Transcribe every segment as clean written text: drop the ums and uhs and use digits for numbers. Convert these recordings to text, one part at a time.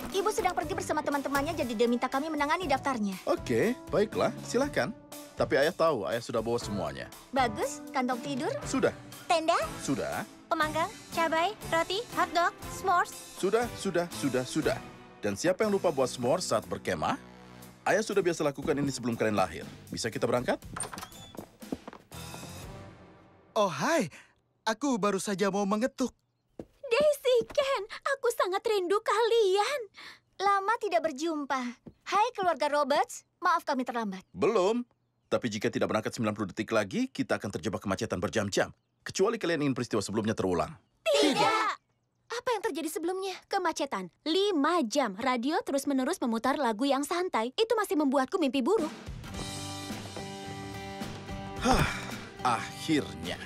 Ibu sedang pergi bersama teman-temannya, jadi dia minta kami menangani daftarnya. Oke, baiklah, silakan. Tapi ayah tahu, ayah sudah bawa semuanya. Bagus, kantong tidur. Sudah. Tenda. Sudah. Pemanggang, cabai, roti, hotdog, s'mores. Sudah. Dan siapa yang lupa buat s'mores saat berkemah? Ayah sudah biasa lakukan ini sebelum kalian lahir. Bisa kita berangkat? Oh, hai. Aku baru saja mau mengetuk. Daisy, Ken, aku sangat rindu kalian. Lama tidak berjumpa. Hai keluarga Roberts, maaf kami terlambat. Belum. Tapi jika tidak berangkat 90 detik lagi, kita akan terjebak kemacetan berjam-jam. Kecuali kalian ingin peristiwa sebelumnya terulang. Tidak. Apa yang terjadi sebelumnya? Kemacetan. 5 jam. Radio terus-menerus memutar lagu yang santai. Itu masih membuatku mimpi buruk. Akhirnya.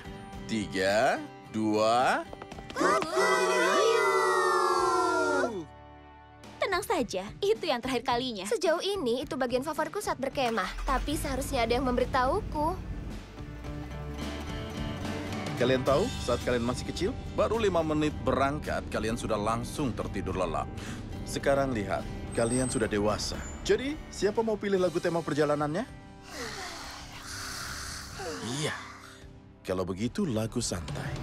3, 2... Tenang saja, itu yang terakhir kalinya. Sejauh ini, itu bagian favoritku saat berkemah. Tapi seharusnya ada yang memberitahuku. Kalian tahu, saat kalian masih kecil, baru 5 menit berangkat, kalian sudah langsung tertidur lelap. Sekarang lihat, kalian sudah dewasa. Jadi, siapa mau pilih lagu tema perjalanannya? Iya. Kalau begitu, lagu santai.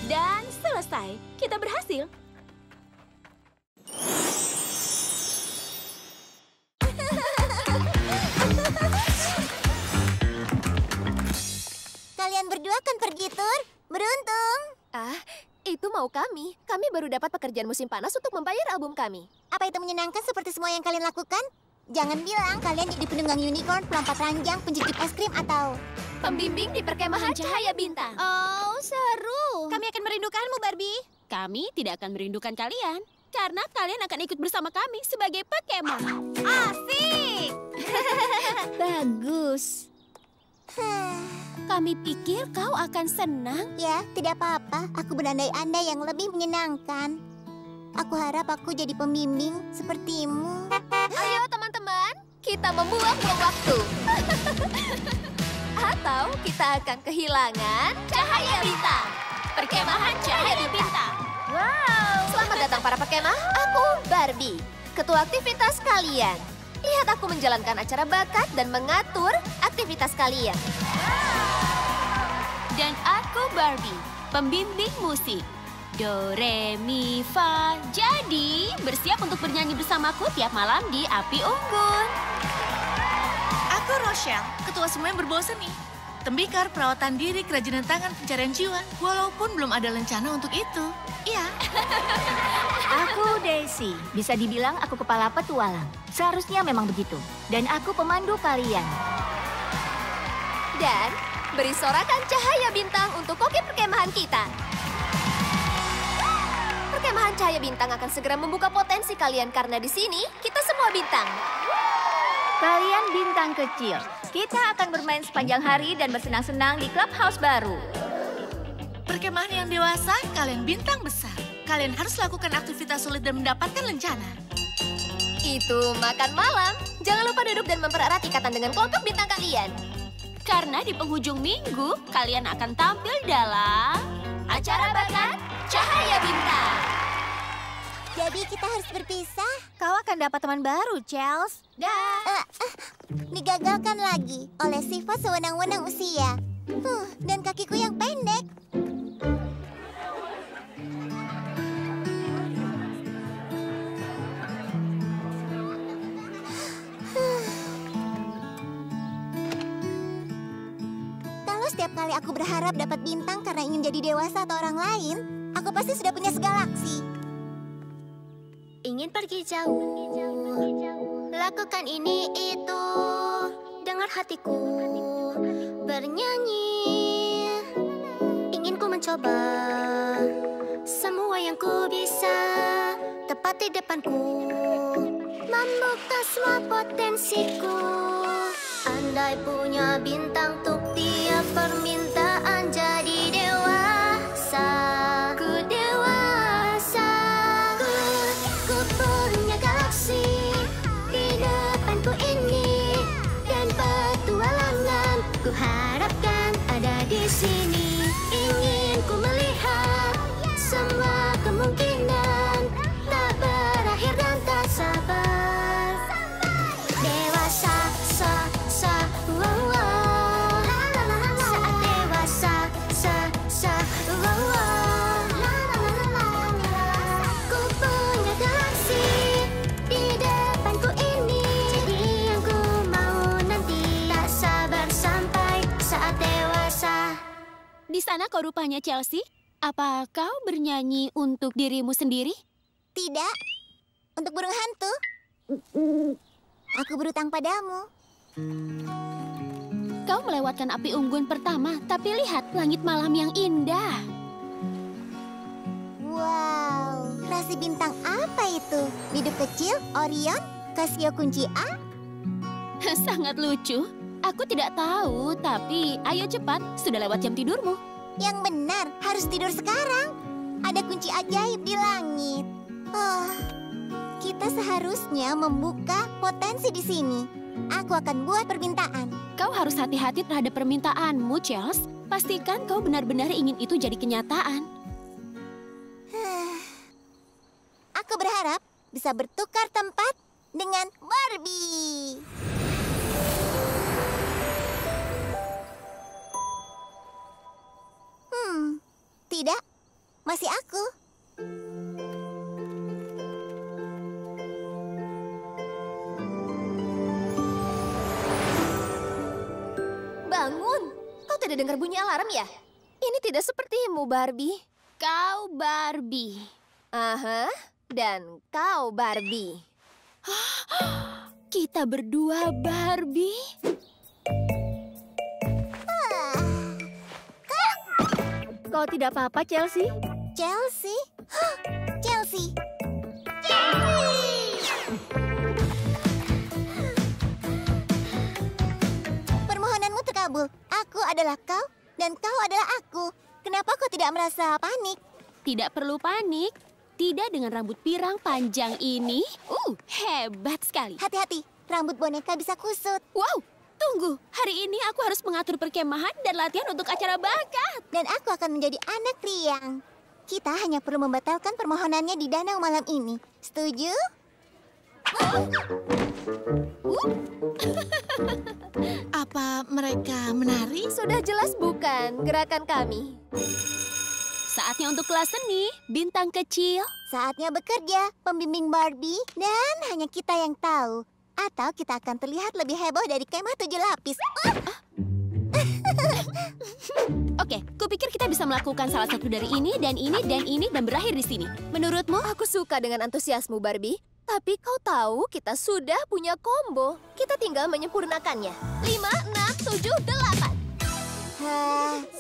Dan selesai. Kita berhasil. Kalian berdua kan pergi tur? Beruntung. Itu mau kami. Kami baru dapat pekerjaan musim panas untuk membayar album kami. Apa itu menyenangkan seperti semua yang kalian lakukan? Jangan bilang kalian jadi penunggang unicorn, pelompat ranjang, penjejit es krim, atau... Pembimbing di perkemahan Cahaya Bintang. Oh, seru. Kami akan merindukanmu, Barbie. Kami tidak akan merindukan kalian. Karena kalian akan ikut bersama kami sebagai pekemah. Asik! Bagus. Kami pikir kau akan senang. Ya, tidak apa-apa. Aku berandai-andai yang lebih menyenangkan. Aku harap aku jadi pembimbing sepertimu. Ayo teman-teman, kita membuang-buang waktu. Atau kita akan kehilangan Cahaya Bintang. Perkemahan Cahaya Bintang. Wow! Selamat datang para pekemah, aku Barbie, ketua aktivitas kalian. Lihat aku menjalankan acara bakat dan mengatur aktivitas kalian. Dan aku Barbie, pembimbing musik. Do, re, mi, fa. Jadi, bersiap untuk bernyanyi bersamaku tiap malam di Api Unggun. Aku Rochelle, ketua semua yang berbau seni. Tembikar, perawatan diri, kerajinan tangan, pencarian jiwa. Walaupun belum ada rencana untuk itu. Iya. Aku Daisy. Bisa dibilang aku kepala petualang. Seharusnya memang begitu. Dan aku pemandu kalian. Dan beri sorakan Cahaya Bintang untuk koki perkemahan kita. Perkemahan Cahaya Bintang akan segera membuka potensi kalian karena di sini kita semua bintang. Kalian bintang kecil. Kita akan bermain sepanjang hari dan bersenang-senang di clubhouse baru. Perkemahan yang dewasa, kalian bintang besar. Kalian harus lakukan aktivitas sulit dan mendapatkan lencana. Itu makan malam. Jangan lupa duduk dan mempererat ikatan dengan kelompok bintang kalian. Karena di penghujung minggu, kalian akan tampil dalam... Acara bakat Cahaya Bintang. Jadi kita harus berpisah. Kau akan dapat teman baru, Chels. Digagalkan lagi oleh sifat sewenang-wenang usia. Dan kakiku yang pendek. Kalau setiap kali aku berharap dapat bintang karena ingin jadi dewasa atau orang lain, aku pasti sudah punya segalaksi. Ingin pergi jauh, lakukan ini itu, dengar hatiku bernyanyi. Ingin ku mencoba semua yang ku bisa, tepat di depanku, membuka semua potensiku. Andai punya bintang untuk tiap permintaan jadi dewa. sana kau rupanya, Chelsea. Apa kau bernyanyi untuk dirimu sendiri? Tidak. Untuk burung hantu. Aku berutang padamu. Kau melewatkan api unggun pertama, tapi lihat langit malam yang indah. Wow, rasi bintang apa itu? Biduk kecil, Orion, Casio kunci A? Sangat lucu. Aku tidak tahu, tapi ayo cepat, sudah lewat jam tidurmu. Yang benar, harus tidur sekarang. Ada kunci ajaib di langit. Oh, kita seharusnya membuka potensi di sini. Aku akan buat permintaan. Kau harus hati-hati terhadap permintaanmu, Charles. Pastikan kau benar-benar ingin itu jadi kenyataan. Aku berharap bisa bertukar tempat dengan Barbie. Tidak, masih aku. Bangun! Kau tidak dengar bunyi alarm ya? Ini tidak sepertimu, Barbie. Kau Barbie. Aha, dan kau Barbie. Kita berdua Barbie. Kau tidak apa-apa, Chelsea? Chelsea? Chelsea! Permohonanmu terkabul. Aku adalah kau, dan kau adalah aku. Kenapa kau tidak merasa panik? Tidak perlu panik. Tidak dengan rambut pirang panjang ini. Hebat sekali. Hati-hati, rambut boneka bisa kusut. Wow, tunggu. Hari ini aku harus mengatur perkemahan dan latihan untuk acara bakat. Dan aku akan menjadi anak riang. Kita hanya perlu membatalkan permohonannya di danau malam ini. Setuju? Apa mereka menari? Sudah jelas bukan gerakan kami. Saatnya untuk kelas seni, bintang kecil. Saatnya bekerja, pembimbing Barbie. Dan hanya kita yang tahu. Atau kita akan terlihat lebih heboh dari kemah 7 lapis. Oke, kupikir kita bisa melakukan salah satu dari ini, dan berakhir di sini. Menurutmu? Aku suka dengan antusiasmu, Barbie. Tapi kau tahu kita sudah punya combo. Kita tinggal menyempurnakannya. 5, 6, 7, 8.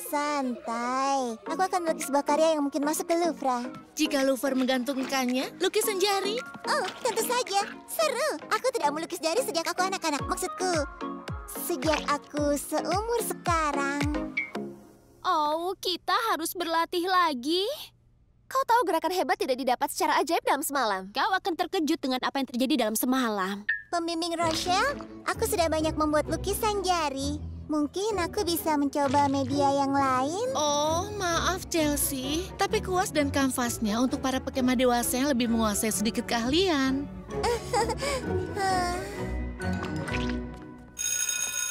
Santai. Aku akan melukis sebuah karya yang mungkin masuk ke Louvre. Jika Louvre menggantungkannya, lukisan jari. Oh, tentu saja. Seru. Aku tidak melukis jari sejak aku anak-anak. Maksudku, sejak aku seumur sekarang. Oh, kita harus berlatih lagi. Kau tahu gerakan hebat tidak didapat secara ajaib dalam semalam. Kau akan terkejut dengan apa yang terjadi dalam semalam. Pembimbing Rochelle, aku sudah banyak membuat lukisan jari. Mungkin aku bisa mencoba media yang lain. Oh, maaf Chelsea. Tapi kuas dan kanvasnya untuk para pekemah dewasa yang lebih menguasai sedikit keahlian.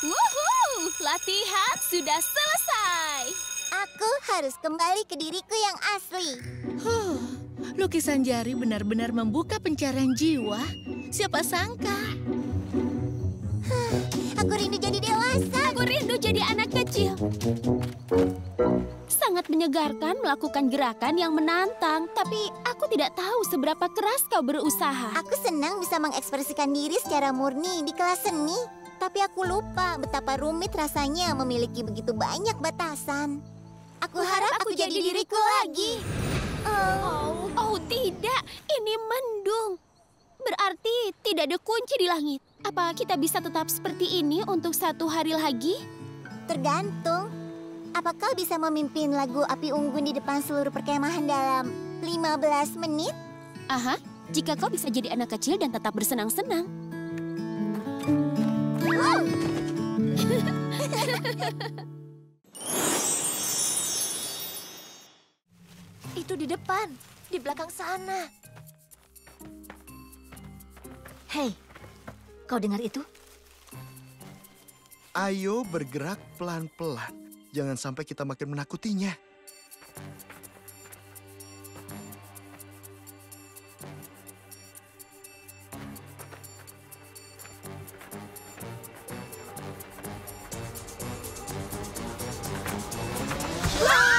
Wuhuu, latihan sudah selesai. Aku harus kembali ke diriku yang asli. Lukisan jari benar-benar membuka pencarian jiwa. Siapa sangka? Aku rindu jadi dewasa. Aku rindu jadi anak kecil. Sangat menyegarkan melakukan gerakan yang menantang, tapi aku tidak tahu seberapa keras kau berusaha. Aku senang bisa mengekspresikan diri secara murni di kelas seni. Tapi aku lupa betapa rumit rasanya memiliki begitu banyak batasan. Aku harap aku jadi diriku lagi. Oh, tidak. Ini mendung. Berarti tidak ada kunci di langit. Apa kita bisa tetap seperti ini untuk 1 hari lagi? Tergantung. Apa kau bisa memimpin lagu Api Unggun di depan seluruh perkemahan dalam 15 menit? Aha, jika kau bisa jadi anak kecil dan tetap bersenang-senang. Itu di depan, di belakang sana. Hei, kau dengar itu? Ayo bergerak pelan-pelan. Jangan sampai kita makin menakutinya. Wow!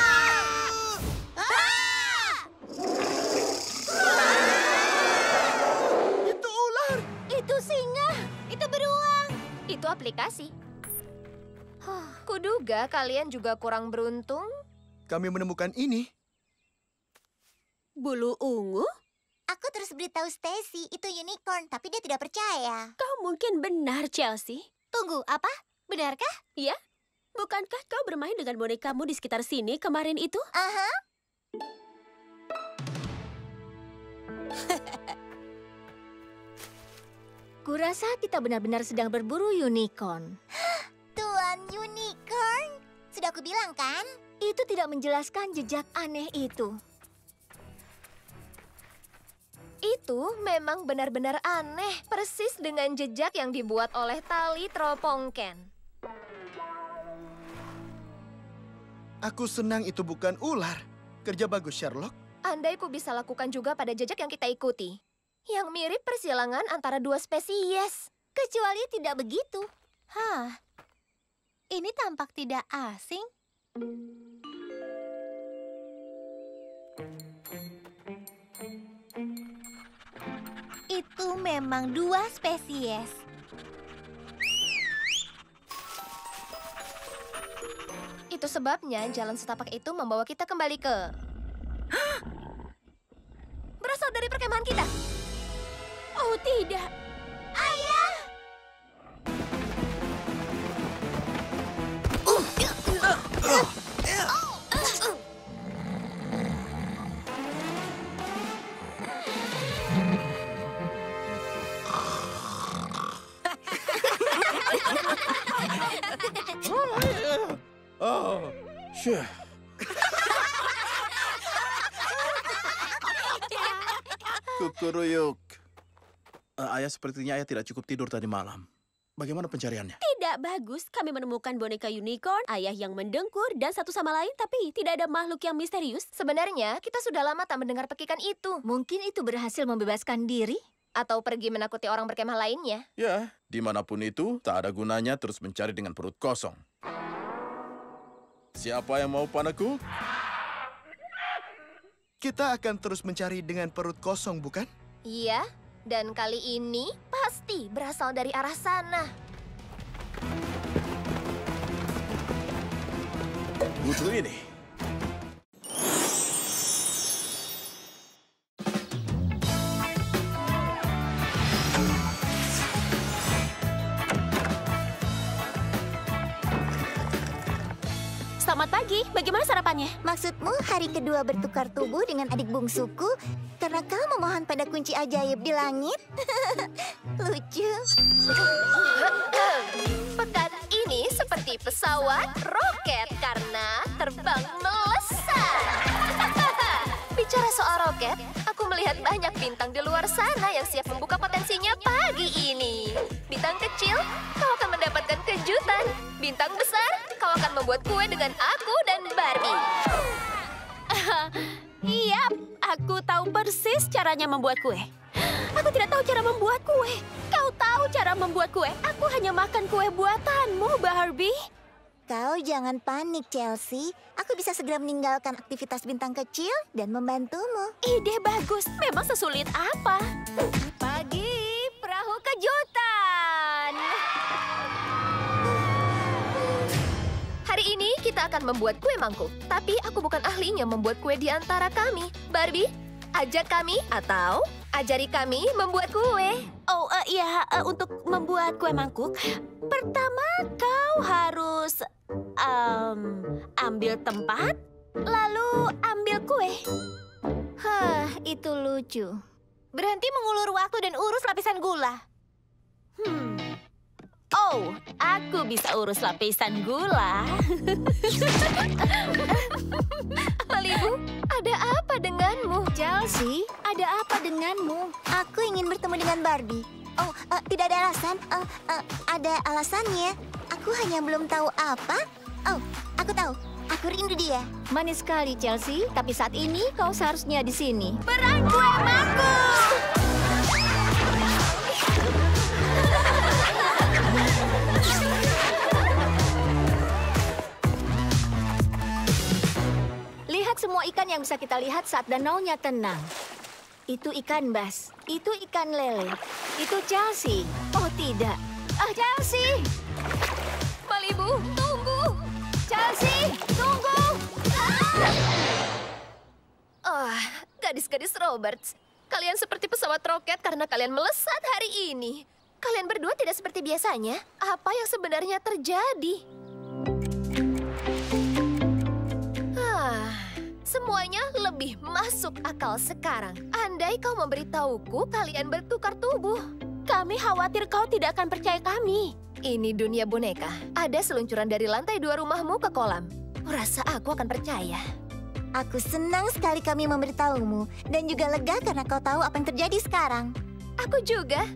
Kuduga kalian juga kurang beruntung. Kami menemukan ini. Bulu ungu? Aku terus beritahu Stacy itu unicorn, tapi dia tidak percaya. Kau mungkin benar, Chelsea. Tunggu, apa? Benarkah? Ya? Bukankah kau bermain dengan bonekamu di sekitar sini kemarin itu? Aha. Kurasa kita benar-benar sedang berburu unicorn. Tuan unicorn. Sudah aku bilang kan? Itu tidak menjelaskan jejak aneh itu. Itu memang benar-benar aneh, persis dengan jejak yang dibuat oleh tali teropongken. Aku senang itu bukan ular. Kerja bagus, Sherlock. Andai ku bisa lakukan juga pada jejak yang kita ikuti. Yang mirip persilangan antara dua spesies. Kecuali tidak begitu. Hah, ini tampak tidak asing. Itu memang dua spesies. Itu sebabnya jalan setapak itu membawa kita kembali ke... Berasal dari perkemahan kita. Oh, tidak. Oh, syah. Kukuruyuk. Ayah sepertinya ayah tidak cukup tidur tadi malam. Bagaimana pencariannya? Tidak bagus. Kami menemukan boneka unicorn, ayah yang mendengkur, dan satu sama lain, tapi tidak ada makhluk yang misterius. Sebenarnya, kita sudah lama tak mendengar pekikan itu. Mungkin itu berhasil membebaskan diri? Atau pergi menakuti orang berkemah lainnya. Ya, dimanapun itu, tak ada gunanya terus mencari dengan perut kosong. Siapa yang mau panekuk? Kita akan terus mencari dengan perut kosong, bukan? Iya, dan kali ini pasti berasal dari arah sana. Butuh ini. Selamat pagi, bagaimana sarapannya? Maksudmu hari kedua bertukar tubuh dengan adik bungsuku karena kau memohon pada kunci ajaib di langit? Lucu. Pekan ini seperti pesawat roket karena terbang melesat. Bicara soal roket, aku melihat banyak bintang di luar sana yang siap membuka potensinya pagi ini. Bintang kecil, kau akan mendapatkan kejutan. Bintang besar, kau akan membuat kue dengan aku dan Barbie. Iya, aku tahu persis caranya membuat kue. Aku tidak tahu cara membuat kue. Kau tahu cara membuat kue. Aku hanya makan kue buatanmu, Barbie. Kau jangan panik, Chelsea. Aku bisa segera meninggalkan aktivitas bintang kecil dan membantumu. Ide bagus. Memang sesulit apa? Pagi perahu kejutan. Hari ini kita akan membuat kue mangkuk. Tapi aku bukan ahlinya membuat kue di antara kami. Barbie, ajak kami atau ajari kami membuat kue. Oh, iya, untuk membuat kue mangkuk, pertama kau harus ambil tempat, lalu ambil kue. Hah, itu lucu. Berhenti mengulur waktu dan urus lapisan gula. Oh, aku bisa urus lapisan gula. Malibu, ada apa denganmu? Chelsea, ada apa denganmu? Aku ingin bertemu dengan Barbie. Oh, tidak ada alasan. Ada alasannya. Aku hanya belum tahu apa. Oh, aku tahu. Aku rindu dia. Manis sekali, Chelsea. Tapi saat ini kau seharusnya di sini. Perang kue mangkuk! Lihat semua ikan yang bisa kita lihat saat danaunya tenang. Itu ikan bas, itu ikan lele, itu Chelsea. Oh tidak, Chelsea! Malibu, tunggu! gadis-gadis Roberts. Kalian seperti pesawat roket karena kalian melesat hari ini. Kalian berdua tidak seperti biasanya. Apa yang sebenarnya terjadi? Semuanya lebih masuk akal sekarang. Andai kau memberitahuku kalian bertukar tubuh. Kami khawatir kau tidak akan percaya kami. Ini dunia boneka. Ada seluncuran dari lantai 2 rumahmu ke kolam. Rasa aku akan percaya. Aku senang sekali kami memberitahumu. Dan juga lega karena kau tahu apa yang terjadi sekarang. Aku juga.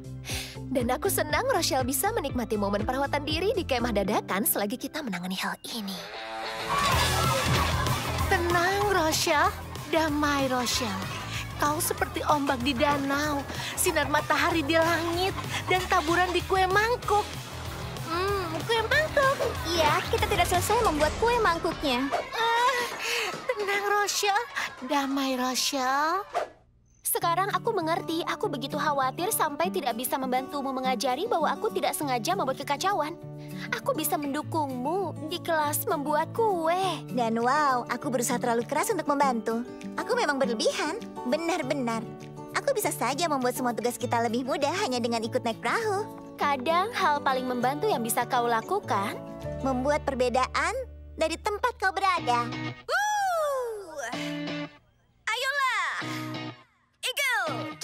Dan aku senang Rochelle bisa menikmati momen perawatan diri di kemah dadakan selagi kita menangani hal ini. Tenang, Rochelle. Damai, Rochelle. Kau seperti ombak di danau, sinar matahari di langit, dan taburan di kue mangkuk. Kue mangkuk. Iya, kita tidak selesai membuat kue mangkuknya. Tenang, Rochelle. Damai, Rochelle. Sekarang aku mengerti, aku begitu khawatir sampai tidak bisa membantumu mengajari bahwa aku tidak sengaja membuat kekacauan. Aku bisa mendukungmu di kelas membuat kue. Dan wow, aku berusaha terlalu keras untuk membantu. Aku memang berlebihan, benar-benar. Aku bisa saja membuat semua tugas kita lebih mudah hanya dengan ikut naik perahu. Kadang hal paling membantu yang bisa kau lakukan, Membuat perbedaan dari tempat kau berada. Ayolah, Eagle!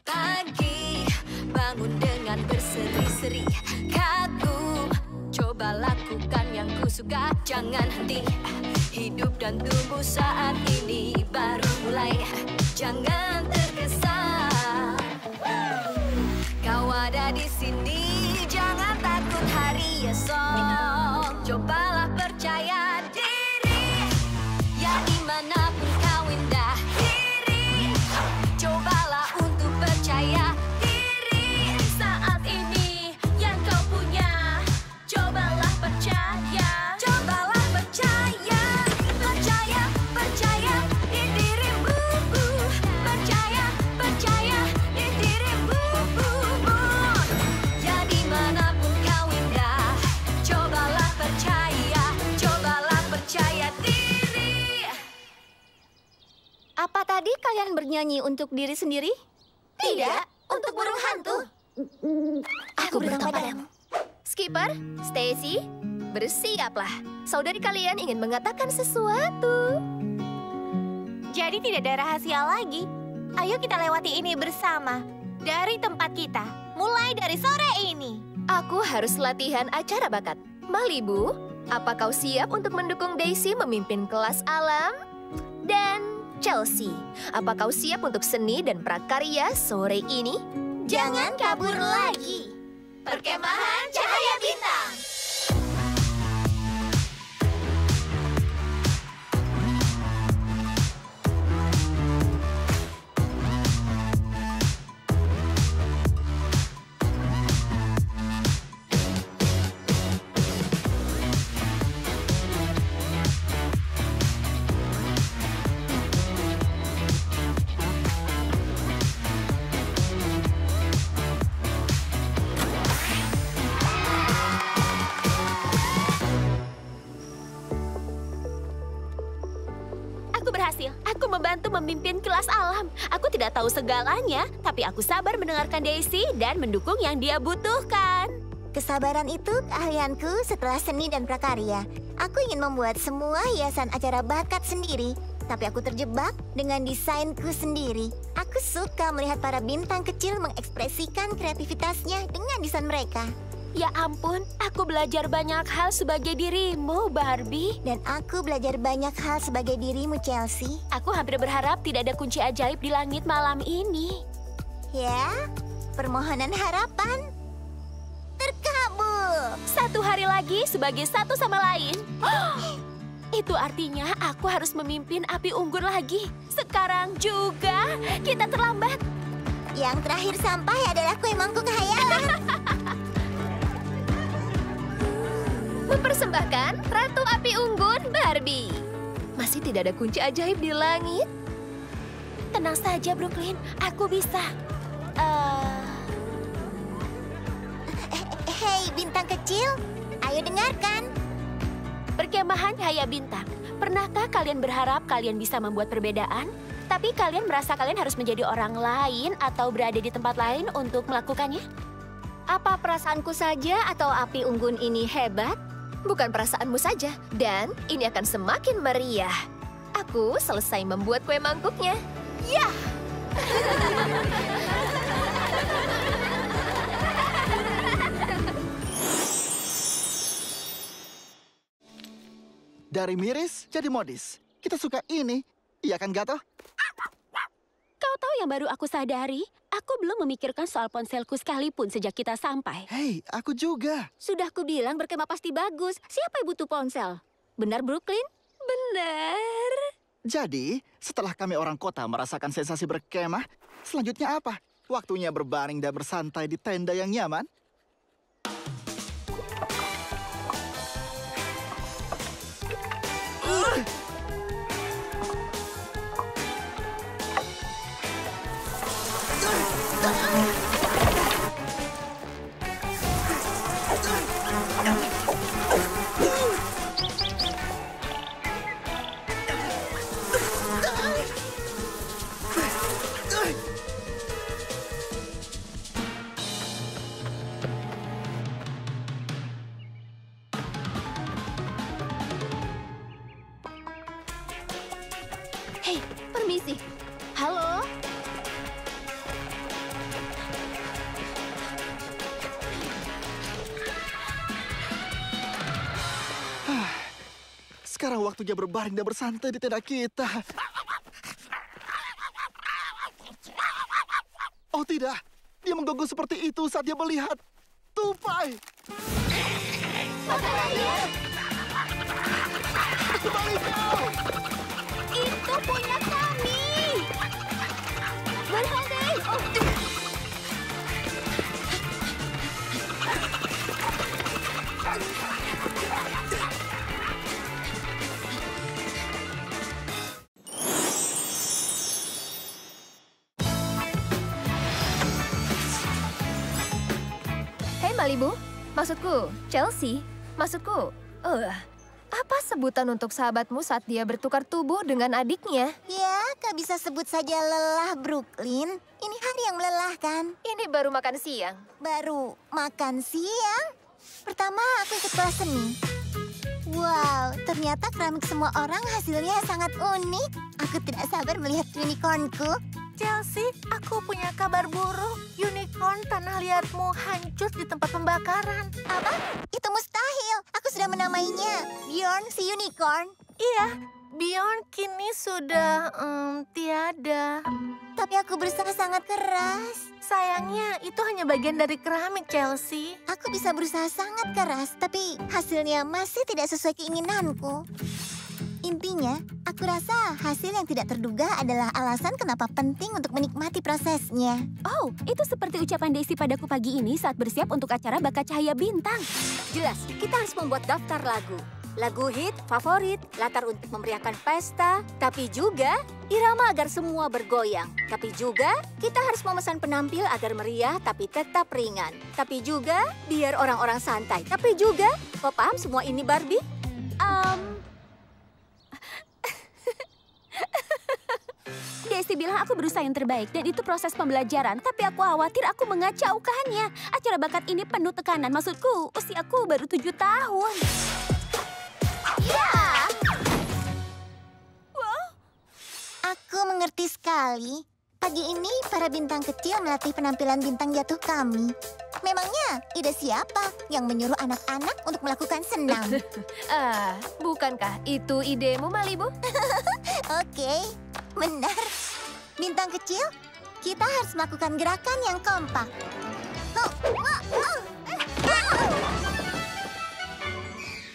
Pagi, bangun dengan berseri-seri. Kagum, coba lakukan yang ku suka. Jangan henti, hidup dan tumbuh saat ini baru mulai. Jangan tergesa. Kau ada di sini, jangan takut hari esok. Cobalah percaya diri, ya dimanapun kau indah diri. Cobalah untuk percaya diri saat ini yang kau punya. Cobalah percaya, cobalah percaya, percaya, percaya di dirimu. Percaya, percaya di dirimu. Ya dimanapun kau indah, cobalah percaya diri. Apa tadi kalian bernyanyi untuk diri sendiri? Tidak, untuk burung hantu. Aku berutang padamu. Skipper, Stacy, bersiaplah. Saudari kalian ingin mengatakan sesuatu. jadi tidak ada rahasia lagi. Ayo kita lewati ini bersama. Dari tempat kita, mulai dari sore ini. Aku harus latihan acara bakat. Malibu, apa kau siap untuk mendukung Daisy memimpin kelas alam? Dan Chelsea, apa kau siap untuk seni dan prakarya sore ini? Jangan kabur lagi. Perkemahan Cahaya Bintang. Aku berhasil. Aku membantu memimpin kelas alam. Aku tidak tahu segalanya, tapi aku sabar mendengarkan Daisy dan mendukung yang dia butuhkan. Kesabaran itu keahlianku setelah seni dan prakarya. Aku ingin membuat semua hiasan acara bakat sendiri, tapi aku terjebak dengan desainku sendiri. Aku suka melihat para bintang kecil mengekspresikan kreativitasnya dengan desain mereka. Ya ampun, aku belajar banyak hal sebagai dirimu, Barbie. Dan aku belajar banyak hal sebagai dirimu, Chelsea. Aku hampir berharap tidak ada kunci ajaib di langit malam ini. Ya, permohonan harapan terkabul. Satu hari lagi sebagai satu sama lain. Itu artinya aku harus memimpin api unggun lagi. Sekarang juga kita terlambat. Yang terakhir sampai adalah kue mangkuk khayalan. Mempersembahkan Ratu Api Unggun Barbie. Masih tidak ada kunci ajaib di langit. Tenang saja, Brooklyn. Aku bisa. Hei, bintang kecil, ayo dengarkan. Perkemahan Cahaya Bintang. Pernahkah kalian berharap kalian bisa membuat perbedaan? Tapi kalian merasa kalian harus menjadi orang lain atau berada di tempat lain untuk melakukannya? Apa perasaanku saja atau api unggun ini hebat? Bukan perasaanmu saja, dan ini akan semakin meriah. Aku selesai membuat kue mangkuknya. Ya! Dari miris jadi modis. Kita suka ini. Iya kan, Gato? Kau tahu yang baru aku sadari? Aku belum memikirkan soal ponselku sekalipun sejak kita sampai. Hei, aku juga. Sudah kubilang berkemah pasti bagus. Siapa yang butuh ponsel? Benar, Brooklyn? Benar. Jadi, setelah kami orang kota merasakan sensasi berkemah, selanjutnya apa? Waktunya berbaring dan bersantai di tenda yang nyaman? Hei, permisi. Halo? Sekarang waktunya berbaring dan bersantai di tenda kita. Oh tidak, dia menggonggong seperti itu saat dia melihat tupai. Kembali kau! Itu punya kami! Berhenti! Oh. Hei Malibu, maksudku Chelsea, maksudku, apa sebutan untuk sahabatmu saat dia bertukar tubuh dengan adiknya? Ya, kau bisa sebut saja lelah, Brooklyn. Ini hari yang melelahkan. Ini baru makan siang. Baru makan siang. Pertama, aku ikut kelas seni. Wow, ternyata keramik semua orang hasilnya sangat unik. Aku tidak sabar melihat unicornku. Chelsea, aku punya kabar buruk. Unicorn tanah liatmu hancur di tempat pembakaran. Apa? Itu mustahil. Aku sudah menamainya Bjorn si Unicorn. Iya, Bjorn kini sudah tiada. Tapi aku berusaha sangat keras. Sayangnya, itu hanya bagian dari keramik, Chelsea. Aku bisa berusaha sangat keras, tapi hasilnya masih tidak sesuai keinginanku. Intinya, aku rasa hasil yang tidak terduga adalah alasan kenapa penting untuk menikmati prosesnya. Oh, itu seperti ucapan Daisy padaku pagi ini saat bersiap untuk acara Bakat Cahaya Bintang. Jelas, kita harus membuat daftar lagu. Lagu hit, favorit, latar untuk memeriahkan pesta, tapi juga irama agar semua bergoyang. Tapi juga kita harus memesan penampil agar meriah tapi tetap ringan. Tapi juga biar orang-orang santai. Tapi juga, kau paham semua ini Barbie? Daisy bilang aku berusaha yang terbaik dan itu proses pembelajaran. Tapi aku khawatir aku mengacaukannya. Acara bakat ini penuh tekanan. Maksudku, usiaku baru 7 tahun. Ya! Wow. Aku mengerti sekali. Pagi ini para bintang kecil melatih penampilan bintang jatuh kami. Memangnya ide siapa yang menyuruh anak-anak untuk melakukan senam? Bukankah itu idemu, Malibu? Oke, benar. Bintang kecil, kita harus melakukan gerakan yang kompak.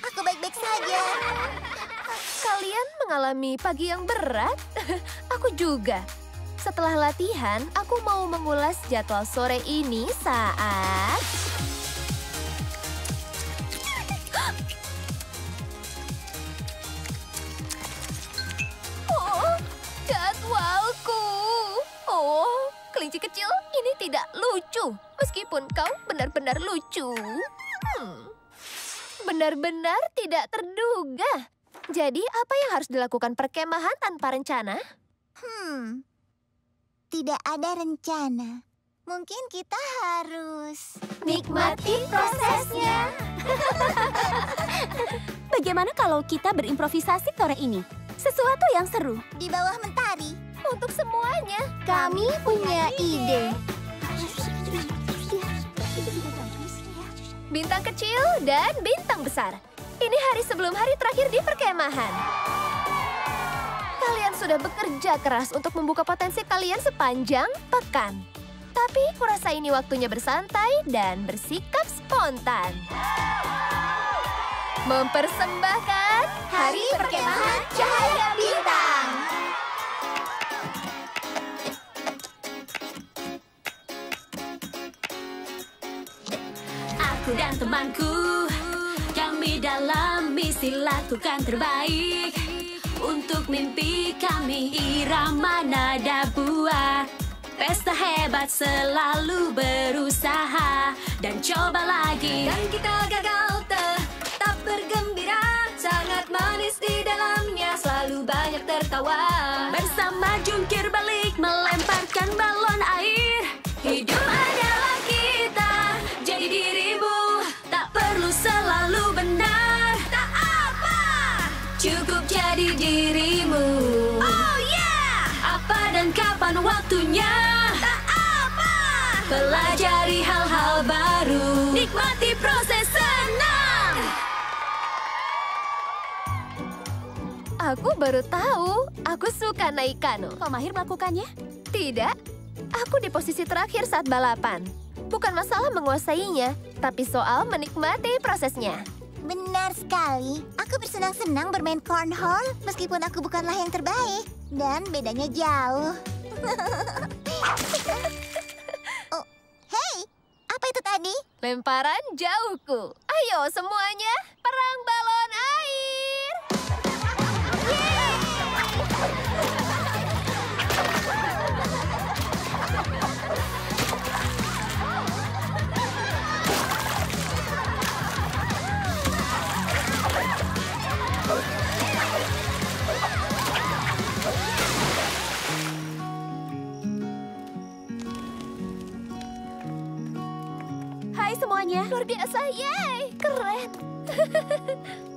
Aku baik-baik saja. Kalian mengalami pagi yang berat? Aku juga. Setelah latihan, aku mau mengulas jadwal sore ini saat... Oh, jadwalku. Oh, kelinci kecil, ini tidak lucu. Meskipun kau benar-benar lucu. Benar-benar tidak terduga. Jadi, apa yang harus dilakukan perkemahan tanpa rencana? Tidak ada rencana. Mungkin kita harus Nikmati prosesnya. Bagaimana kalau kita berimprovisasi sore ini? Sesuatu yang seru. di bawah mentari. Untuk semuanya. Kami punya ide. Bintang kecil dan bintang besar. Ini hari sebelum hari terakhir di perkemahan. Kalian sudah bekerja keras untuk membuka potensi kalian sepanjang pekan. Tapi kurasa ini waktunya bersantai dan bersikap spontan. Mempersembahkan Hari Perkemahan Cahaya Bintang. Aku dan temanku, kami dalam misi lakukan terbaik. Untuk mimpi kami irama nada buat. Pesta hebat selalu berusaha dan coba lagi. Dan kita gagal tetap bergembira. Sangat manis di dalamnya, selalu banyak tertawa. Bersama jungkir balik melemparkan balon air. Hidup adalah kita, jadi dirimu. Tak perlu selalu benar. Tak apa, cukup jadi dirimu. Oh yeah! Apa dan kapan waktunya? Tak apa, pelajari hal-hal baru. Nikmati proses senang. Aku baru tahu, aku suka naik kano. Kau mahir melakukannya? Tidak, aku di posisi terakhir saat balapan. Bukan masalah menguasainya, tapi soal menikmati prosesnya. Benar sekali. Aku bersenang-senang bermain cornhole meskipun aku bukanlah yang terbaik. Dan bedanya jauh. Oh, hey, apa itu tadi? Lemparan jauhku. Ayo semuanya, perang balon air. Hai semuanya. Luar biasa, yeay, keren.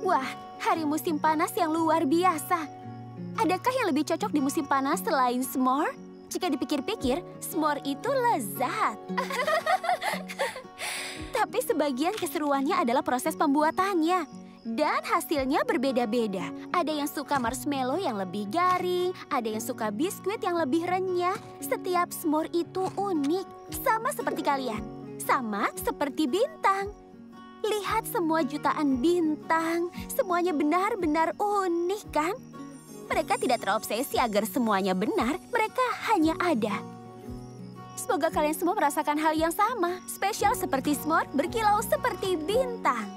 Wah, hari musim panas yang luar biasa. Adakah yang lebih cocok di musim panas selain s'more? Jika dipikir-pikir, s'more itu lezat. Tapi sebagian keseruannya adalah proses pembuatannya. Dan hasilnya berbeda-beda. Ada yang suka marshmallow yang lebih garing, ada yang suka biskuit yang lebih renyah. Setiap s'more itu unik, sama seperti kalian. Sama seperti bintang. Lihat semua jutaan bintang, semuanya benar-benar unik kan? Mereka tidak terobsesi agar semuanya benar, mereka hanya ada. Semoga kalian semua merasakan hal yang sama, spesial seperti s'more, berkilau seperti bintang.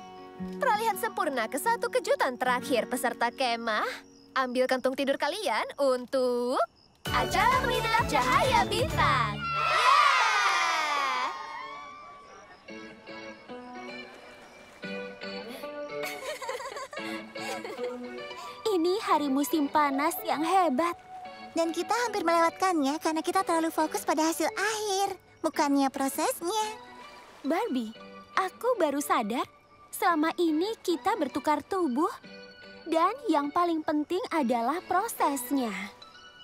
Peralihan sempurna ke satu kejutan terakhir peserta kemah. Ambil kantung tidur kalian untuk acara menginap cahaya bintang. Ini hari musim panas yang hebat. Dan kita hampir melewatkannya karena kita terlalu fokus pada hasil akhir, bukannya prosesnya. Barbie, aku baru sadar selama ini kita bertukar tubuh. Dan yang paling penting adalah prosesnya.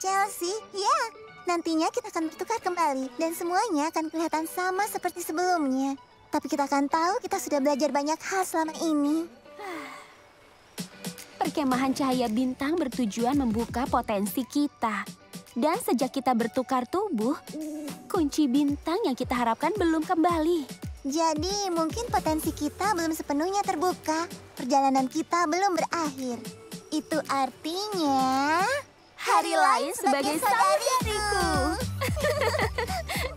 Chelsea, ya, nantinya kita akan bertukar kembali dan semuanya akan kelihatan sama seperti sebelumnya. Tapi kita akan tahu kita sudah belajar banyak hal selama ini. Perkemahan cahaya bintang bertujuan membuka potensi kita. Dan sejak kita bertukar tubuh, kunci bintang yang kita harapkan belum kembali. Jadi mungkin potensi kita belum sepenuhnya terbuka. Perjalanan kita belum berakhir. Itu artinya Hari lain sebagai saudariku.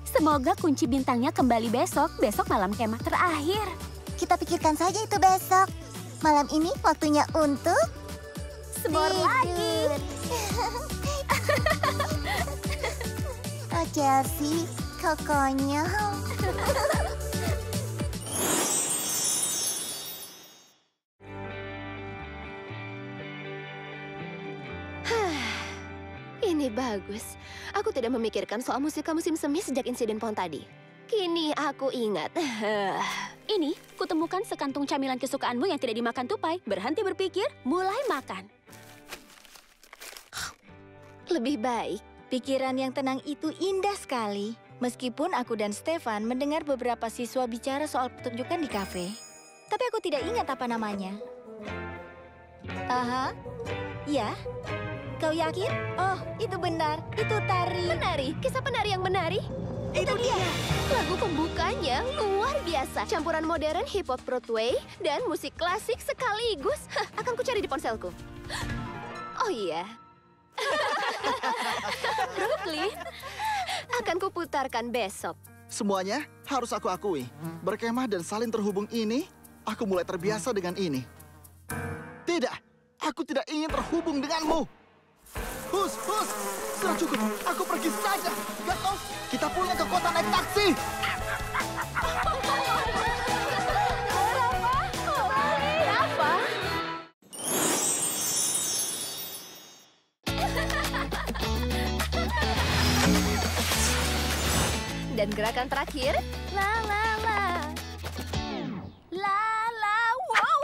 Semoga kunci bintangnya kembali besok malam kemah terakhir. Kita pikirkan saja itu besok. Malam ini waktunya untuk s'more lagi. Oh Chelsea, kau konyol. Ini bagus. Aku tidak memikirkan soal musika musim semi sejak insiden pohon tadi. Kini aku ingat. Ini, kutemukan sekantung camilan kesukaanmu yang tidak dimakan tupai. Berhenti berpikir, mulai makan. Lebih baik. Pikiran yang tenang itu indah sekali. Meskipun aku dan Stefan mendengar beberapa siswa bicara soal pertunjukan di kafe. Tapi aku tidak ingat apa namanya. Aha, ya. Kau yakin? Oh, itu benar. Itu tari. Menari? Kisah penari yang menari? Itu dia. Lagu pembukanya luar biasa. Campuran modern, hip-hop Broadway, dan musik klasik sekaligus. Akan kucari di ponselku. Oh iya. Brooklyn, akan kuputarkan besok. Semuanya harus aku akui. Berkemah dan saling terhubung ini, aku mulai terbiasa dengan ini. Tidak, aku tidak ingin terhubung denganmu. Hus, sudah cukup. Aku pergi saja. Gatot, kita pulang ke kota naik taksi. Rafa? Dan gerakan terakhir, la la la. Lala, wow.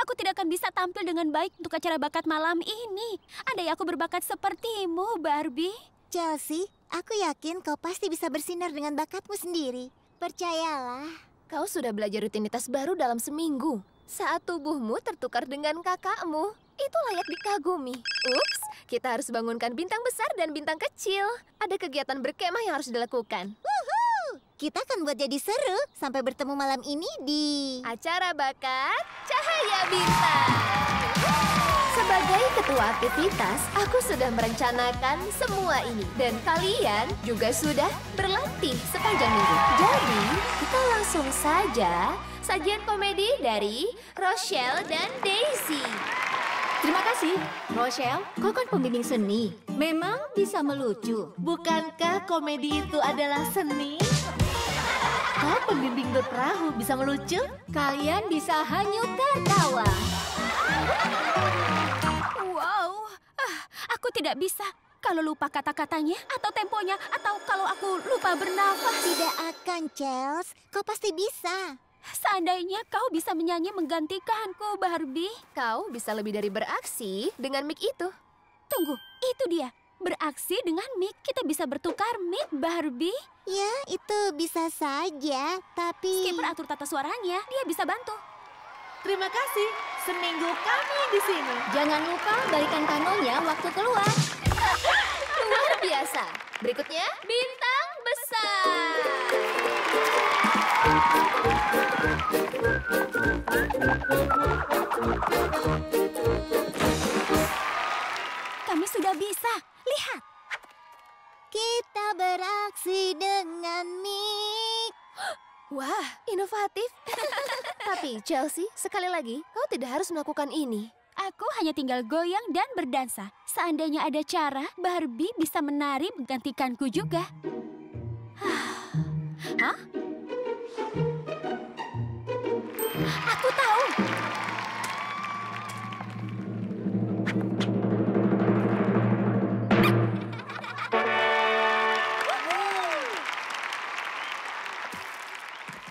Aku tidak akan bisa tampil dengan baik untuk acara bakat malam ini. Andai aku berbakat sepertimu, Barbie. Chelsea, aku yakin kau pasti bisa bersinar dengan bakatmu sendiri. Percayalah. Kau sudah belajar rutinitas baru dalam seminggu. Saat tubuhmu tertukar dengan kakakmu, itu layak dikagumi. Ups, kita harus bangunkan bintang besar dan bintang kecil. Ada kegiatan berkemah yang harus dilakukan. Wuhu! Kita akan buat jadi seru sampai bertemu malam ini di... Acara bakat Cahaya Bintang. Sebagai ketua aktivitas, aku sudah merencanakan semua ini. Dan kalian juga sudah berlatih sepanjang minggu. Jadi, kita langsung saja sajian komedi dari Rochelle dan Daisy. Terima kasih. Rochelle, kau kan pembimbing seni. Memang bisa melucu. Bukankah komedi itu adalah seni? Kau pembimbing berperahu bisa melucu? Kalian bisa hanyut tertawa. Wow, aku tidak bisa. Kalau lupa kata-katanya, atau temponya, atau kalau aku lupa bernafas. Tidak akan, Chels. Kau pasti bisa. Seandainya kau bisa menyanyi menggantikanku, Barbie. Kau bisa lebih dari beraksi dengan mic itu. Tunggu, itu dia. Beraksi dengan mic, kita bisa bertukar mic, Barbie. Ya, itu bisa saja, tapi... Skipper atur tata suaranya, dia bisa bantu. Terima kasih. Seminggu kami di sini. Jangan lupa balikan kanonya waktu keluar. Luar biasa. Berikutnya, bintang besar. Kami sudah bisa. Lihat. Kita beraksi dengan mic. Wah, inovatif. Tapi Chelsea, sekali lagi, kau tidak harus melakukan ini. Aku hanya tinggal goyang dan berdansa. Seandainya ada cara, Barbie bisa menari menggantikanku juga. Hah? Aku tahu.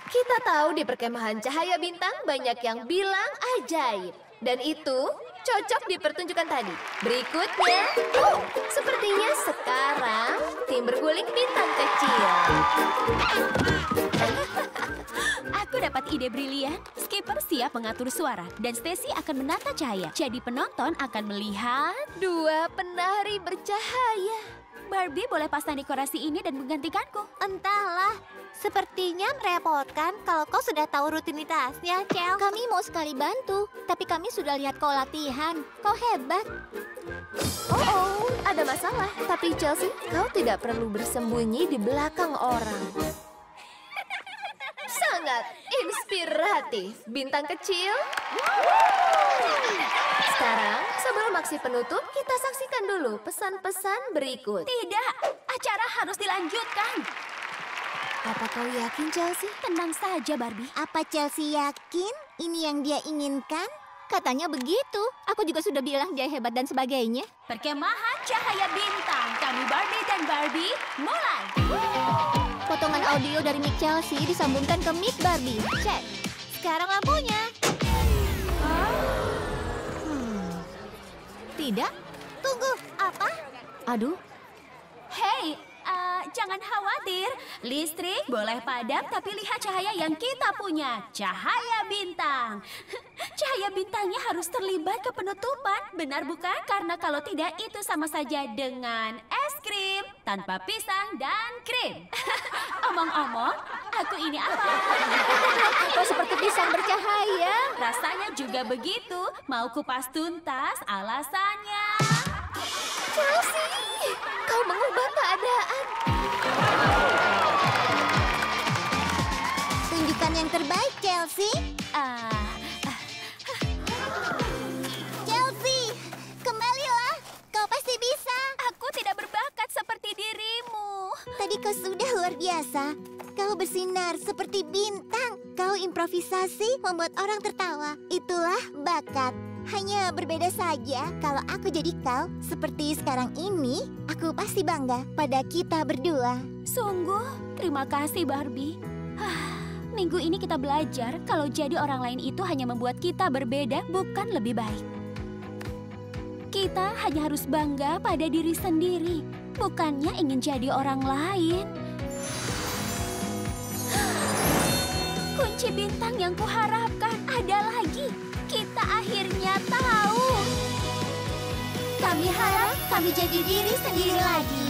Kita tahu di perkemahan Cahaya Bintang banyak yang bilang ajaib. Dan itu cocok di pertunjukan tadi. Berikutnya, sepertinya sekarang tim berguling bintang kecil. Aku dapat ide brilian. Skipper siap mengatur suara dan Stacy akan menata cahaya. Jadi penonton akan melihat Dua penari bercahaya. Barbie boleh pasang dekorasi ini dan menggantikanku. Entahlah, sepertinya merepotkan kalau kau sudah tahu rutinitasnya, Chel. Kami mau sekali bantu, tapi kami sudah lihat kau latihan. Kau hebat. Oh, ada masalah. Tapi Chelsea, kau tidak perlu bersembunyi di belakang orang. Sangat inspiratif, bintang kecil. Sekarang, sebelum aksi penutup, kita saksikan dulu pesan-pesan berikut. Tidak, acara harus dilanjutkan. Apa kau yakin, Chelsea? Tenang saja, Barbie. Apa Chelsea yakin ini yang dia inginkan? Katanya begitu. Aku juga sudah bilang dia hebat dan sebagainya. Perkemahan Cahaya Bintang. Kami Barbie dan Barbie, mulai. Potongan audio dari mic Chelsea disambungkan ke mic Barbie. Cek. Sekarang lampunya. Tidak. Tunggu, apa? Aduh. Hei, jangan khawatir. Listrik boleh padam, tapi lihat cahaya yang kita punya. Cahaya bintang. Cahaya bintangnya harus terlibat ke penutupan. Benar bukan? Karena kalau tidak, itu sama saja dengan es krim tanpa pisang dan krim. Omong-omong, aku ini apa? Kok seperti pisang bercahaya? Rasanya juga begitu. Mau kupas tuntas alasannya. Chelsea, kau mengubah keadaan. Tunjukkan yang terbaik, Chelsea. Chelsea, kembalilah. Kau pasti bisa. Aku tidak berbakat seperti dirimu. Tadi kau sudah luar biasa. Kau bersinar seperti bintang. Kau improvisasi membuat orang tertawa. Itulah bakat. Hanya berbeda saja kalau aku jadi kau seperti sekarang ini, aku pasti bangga pada kita berdua. Sungguh, terima kasih Barbie. Minggu ini kita belajar kalau jadi orang lain itu hanya membuat kita berbeda, bukan lebih baik. Kita hanya harus bangga pada diri sendiri, bukannya ingin jadi orang lain. Kunci bintang yang kuharapkan ada lagi. Kita akhirnya tahu. Kami harap kami jadi diri sendiri lagi.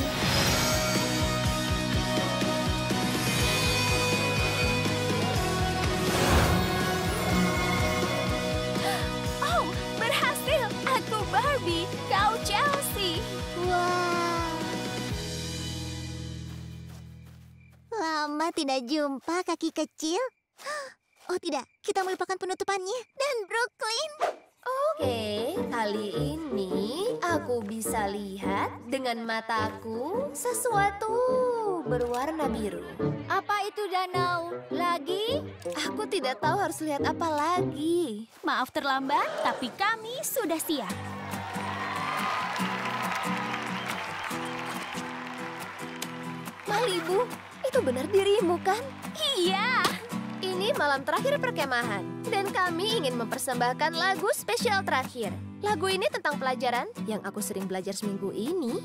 Oh, berhasil. Aku Barbie, kau Chelsea. Wow. Lama tidak jumpa, kaki kecil. Oh tidak, kita melupakan penutupannya. Dan Brooklyn. Oke, kali ini aku bisa lihat dengan mataku sesuatu berwarna biru. Apa itu danau? Lagi? Aku tidak tahu harus lihat apa lagi. Maaf terlambat, tapi kami sudah siap. Malibu, itu benar dirimu kan? Iya. Ini malam terakhir perkemahan, dan kami ingin mempersembahkan lagu spesial terakhir. Lagu ini tentang pelajaran yang aku sering belajar seminggu ini,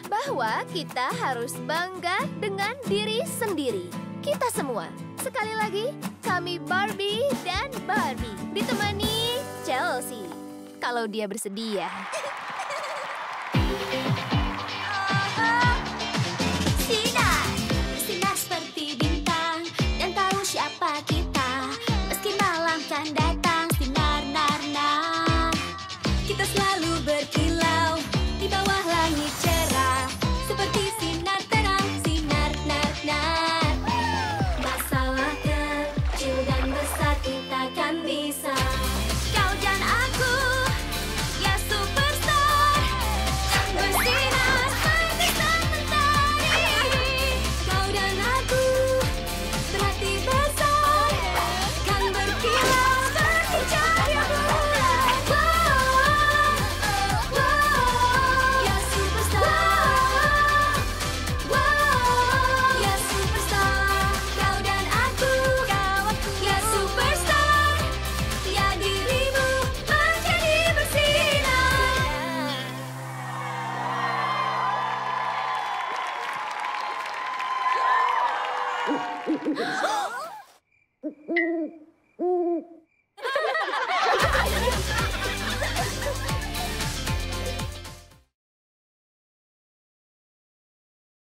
bahwa kita harus bangga dengan diri sendiri. Kita semua. Sekali lagi, kami Barbie dan Barbie, ditemani Chelsea. Kalau dia bersedia. Sinar, bersinar seperti bintang, dan tahu siapa kita. Meski malam kan datang, sinar, nar, nar. Kita selalu berkilau di bawah langit cerah, seperti sinar terang, sinar, nar, nar. Masalah kecil dan besar kita kan bisa. Kau dan aku, ya superstar, bersinar seperti sang mentari. Kau dan aku, berhati besar, kan berkilau seperti cahaya bulan. Wow, wow, ya superstar. Wow, ya superstar. Kau dan aku, ya superstar. Ya dirimu menjadi bersinar.